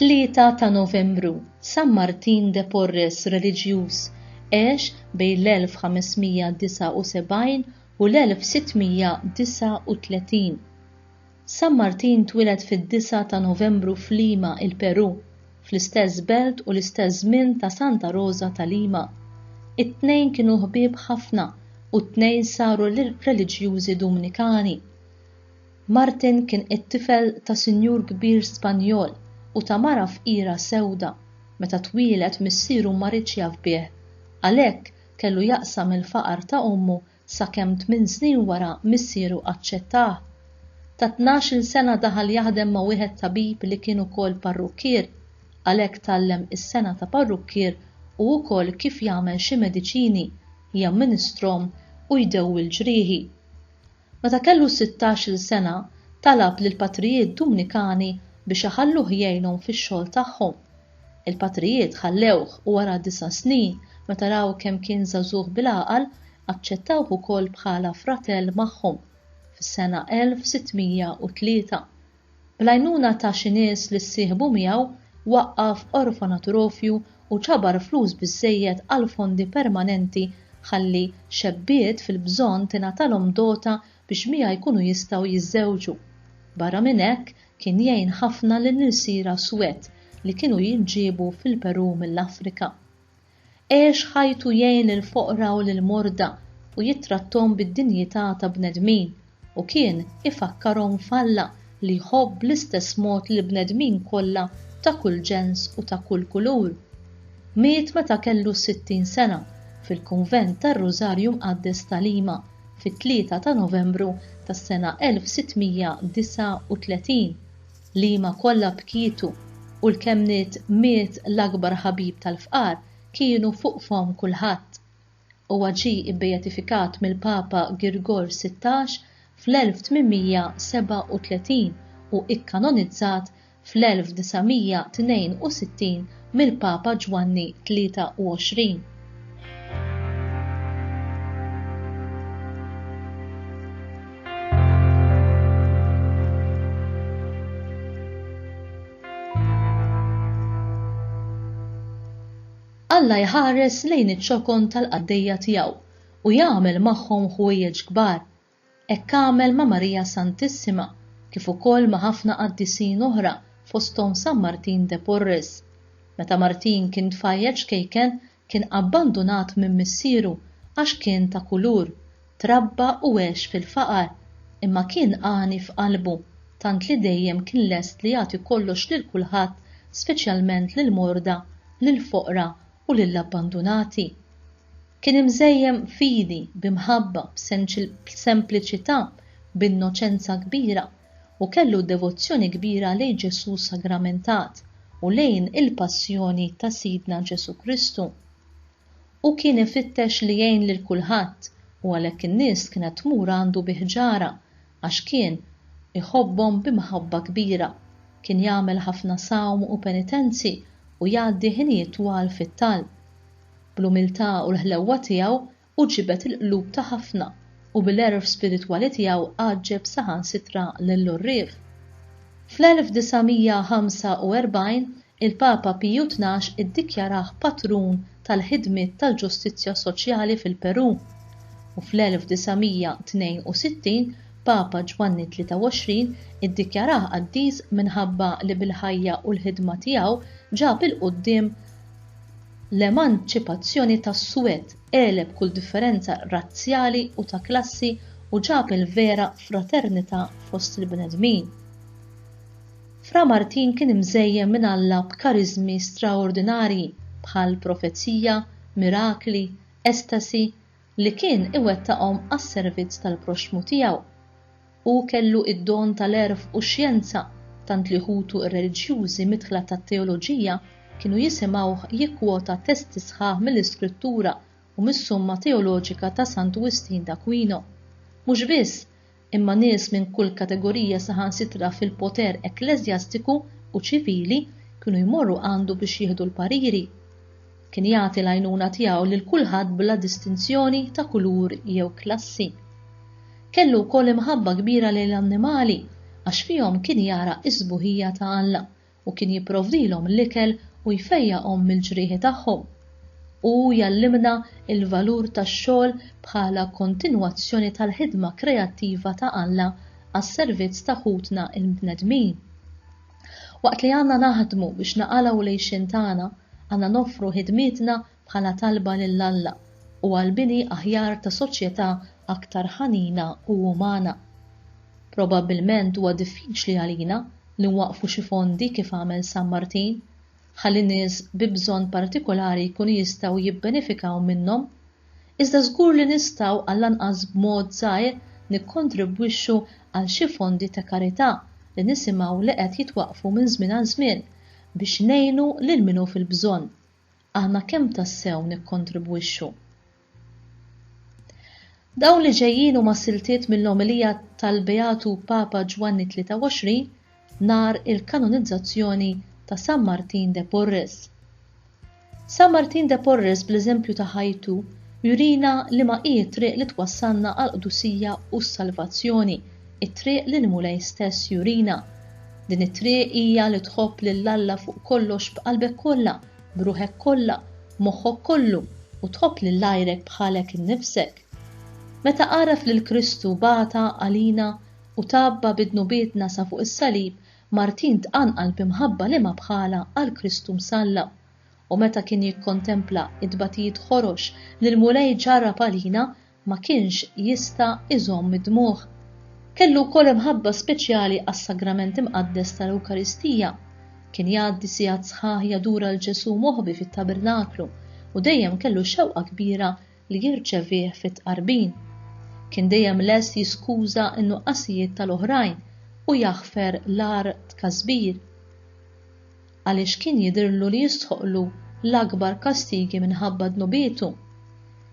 3 ta' Novembru, San Martin de Porres reliġjuż għex bejn l-1579 u l-1639. San Martin twieled fid-9 ta' Novembru f'Lima, il-Peru, fl-istess belt u l-istess żmien ta' Santa Rosa ta' Lima. It-tnejn kienu ħbieb ħafna u t-tnejn saru reliġjużi Dominikani. Martin kien it-tifel ta' sinjur kbir Spanjol u ta' mara fqira sewda. Meta twieled missieru ma ridx jaf bih, għalhekk kellu jaqsam il-faqar ta' ommu sakemm 8 snin wara missieru aċċettah. Ta' 12 sena daħal jaħdem ma' wieħed tabib li kien ukoll parrukkier, għalhekk tallem is-sena ta' parrukkier u wkoll kif jagħmel xi mediċini, jamministrom u jdewwi l-ġrieħi. Meta kellu 16 sena, talab lill-patrijiet Dominikani biex iħalluh jgħinhom fix-xogħol tagħhom. Il-patrijiet ħallewh u wara 9 snin meta raw kemm kien żagħżugħ bil-għaqal, aċċettawh ukoll bħala fratell magħhom fis-sena 1603. Bl-għajnuna ta' xi nies li ssieħbu miegħu waqqaf orfanatrofju u ġabar flus biżżejjed għal fondi permanenti ħalli xebbiet fil-bżonn tingħatalhom dota biex miegħha jkunu jistgħu jiżżewġu. Barra minn hekk kien jgħin ħafna lin-nisiera Swed li kienu jinġiebu fil-Peru mill-Afrika. Għex ħajtu jgħin lil-foqra u lil-morda u jittrattom bid-dinjità ta' bnedmin u kien ifakkarhom f'Alla li jħobb bl-istess mod li bnedmin kollha ta' kull ġens u ta' kull kulur. Miet meta kellu 60 sena fil-Kunvent tar-Rożarju Mqaddes ta' Lima fit-3 ta' Novembru tas-sena 1639. Lima kollha bkietu u l-kemniet miet l-akbar ħabib tal-fqar kienu fuqhom kulħadd. Huwa ġie ibbeatifikat mill-Papa Girgor 16 fl-1837 u ikkanonizzat fl-1962 mill-Papa Ġwanni 23. Alla jħares lejn iċ-ċokon tal-qaddejja tiegħu u jagħmel magħhom ħwejjeġ kbar. Hekk għamel ma' Marija Santissima kif ukoll ma' ħafna qaddisin oħra fosthom San Martin de Porres. Meta Martin kien tfajjeġ kejken kien abbandonat minn missieru għax kien ta' kulur, trabba u għex fil-faqar, imma kien qani f'qalbu, tant li dejjem kien lest li jagħti kollox lil kulħadd, speċjalment lill-morda, lill-foqra u lill-abbandonati. Kien imżejjem fidi, b'imħabba, b'sempliċità, b'innoċenza kbira u kellu devozzjoni kbira lejn Ġesu sagramentat u lejn il-passjoni ta' Sidna Ġesu Kristu. U kien ifittex li jgħin lil kulħadd u għalhekk in-nies kienet tmur għandu biħġara għax kien iħobbhom b'imħabba kbira. Kien jagħmel ħafna sawm u penitenzi u jgħaddi ħinijiet twal fit-talb. Bl-umiltà u l-ħlewwa tiegħu uġibet il-qlub ta' ħafna u bil-erf spiritwali tiegħu għaġġeb saħansitra lill-urrief. Fl-1945 il-Papa Piju XII iddikjarah patrun tal-ħidmiet tal-ġustizzja soċjali fil-Peru u fl-1962 Papa Ġwanni 23 iddikjarah qaddis minħabba li bil-ħajja u l-ħidma tiegħu ġab il-qudiem l-emanċipazzjoni tas-Swed, għeleb kull differenza razzjali u ta' klassi u ġab il-vera fraternità fost il-bnedmin. Fra Martin kien imżejjem minn Alla b'kariżmi straordinarji bħal profezija, mirakli, estasi li kien iwettaqhom għas-servizz tal-proxmu tiegħu. U kellu id-don tal-erf u x-xjenza tant li ħutu ir-reliġjużi midħla tat-teoloġija kienu jisimgħuh jikkwota testi sħaħ mill-Iskrittura u mis-Summa Teoloġika ta' Sant'Agustin d'Aquino. Mhux biss, imma nies minn kull kategorija saħansitra fil-poter ekklesjastiku u ċivili kienu jmorru għandu biex jieħdu l-pariri. Kien jagħti l-għajnuna tiegħu lil kulħadd bla distinzjoni ta' kulur jew klassi. Kellu wkoll imħabba kbira lejn l-annimali għax fihom kien jara s-sbuħija ta' Alla u kien jipprovdilhom l-ikel u jfejjaqhom mill-ġrieħi tagħhom. U jallimna il-valur tax-xogħol bħala kontinwazzjoni tal-ħidma kreattiva ta' Alla għas-servizz ta' ħutna il-bnedmin. Waqt li għandna naħdmu biex naqalgħu lejxin tagħna, għandna noffru ħidmietna bħala talba lil Alla u għall-bini aħjar ta' soċjetà aktar ħanina u umana. Probabbilment huwa diffiċli għalina li nwaqfu xi fondi kif għamel San Martin, ħalli nies bi bżonn partikolari jkunu jistgħu jibbenefikaw minnhom, iżda żgur li nistgħu għall-anqas b'mod żgħir nikkontribwixxu għal xi fondi ta' karità li nisimgħu li qed jitwaqfu minn żmien għal żmien biex ngħinu lil minhu fil-bżonn. Aħna kemm tassew nikkontribwixxu. Dawn li ġejjin huma siltiet mill-omilija tal-Beatu Papa Ġwanni 23 nhar il-kanonizzazzjoni ta' San Martin de Porres. San Martin de Porres bl-eżempju ta' ħajtu jurina li ma hi triq li twassalna għal qdusija u s-salvazzjoni, it-triq li l-mulej stess jurina. Din it-triq hija li tħobb lil Alla fuq kollox b'qalbek kollha, b'ruħek kollha, moħħok kollu u tħobb lil għajrek bħalek innifsek. Meta għaraf li l-Kristu bata għalina u tabba bidnubietna sa fuq is-salib, Martin tqanqal b'imħabba li ma bħala għall-Kristu msalla. U meta kien jikkontempla id-batijiet ħorox li l-mulej ġarrab għalina, ma kienx jista' iżomm id-dmuħ. Kellu wkoll imħabba speċjali għas-sagrament imqaddes tal-Ewkaristija. Kien jgħaddi sigħat sħaħ jadura l-Ġesu moħbi fit-tabernaklu u dejjem kellu xewqa kbira li jirċevih fit-tqarbin. Kien dejjem lest jiskuża n-nuqqasijiet tal-oħrajn u jaħfer l-ar tkasbir. Għaliex kien jidhirlu li jistħoqlu l-akbar kastigi minħabba dnubietu.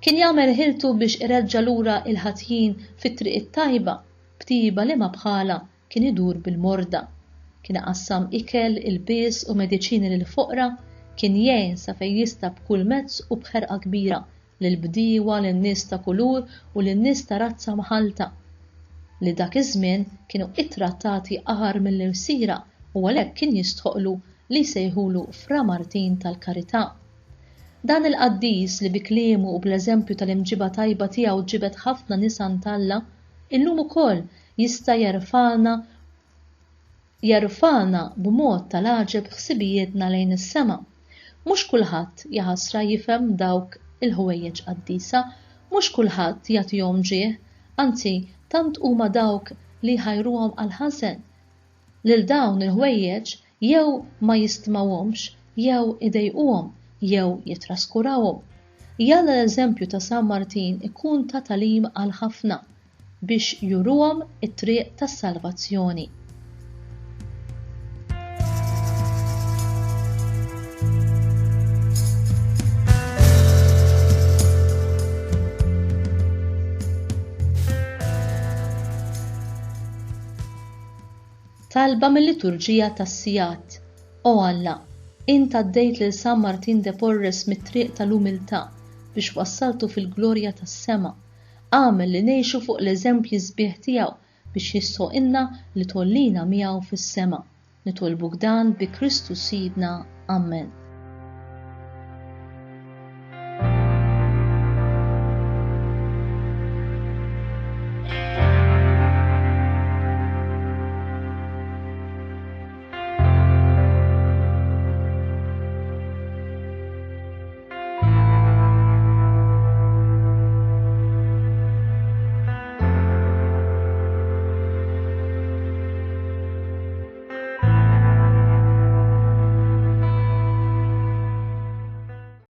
Kien jagħmel ħiltu biex ireġġa' lura il-ħatjin fit-triq it-tajba, btiba li ma bħala kien idur bil-morda. Kien iqassam ikel, il-bies u mediċini lil foqra, kien jgħin sa fejn jista' b'kull mezz u bħerqa kbira lil-bdiewa, lin-nies ta' kulur u lin-nies ta' razza maħalta li dak iż-żmien kienu ittrattati aħar mill-irsiera u għalhekk kien jistħoqlu li jsejħulu Fra Martin tal-Karità. Dan il-qaddis li bi kliemu u bl-eżempju tal-imġiba tajba tiegħu ġibet ħafna nisan Alla, illum ukoll jista' jerfana b'mod tal-għaġeb ħsibijietna lejn is-sema. Mhux kulħadd jaħasra jifhem dawk il-ħwejjeġ qaddisa, mhux kulħadd jagħtihom ġieħ, anzi tant huma dawk li jħajruhom għal ħażen. Lil dawn il-ħwejjeġ jew ma jistmawhomx, jew idejquhom, jew jitraskurawhom. Jalla l-eżempju ta' San Martin ikun ta' talim għal ħafna biex juruhom it-triq tas-salvazzjoni. Talba mill-liturġija tas-sigħat. O Alla, Inta għaddejt lil San Martin de Porres mit-triq tal-umiltà biex wassaltu fil-glorja tas-sema. Għamel li ngħixu fuq l-eżempji sbieħ tiegħu biex jissoqilna li tollina miegħu fis-sema. Nitolbuk dan bi Kristu Sidna. Amen.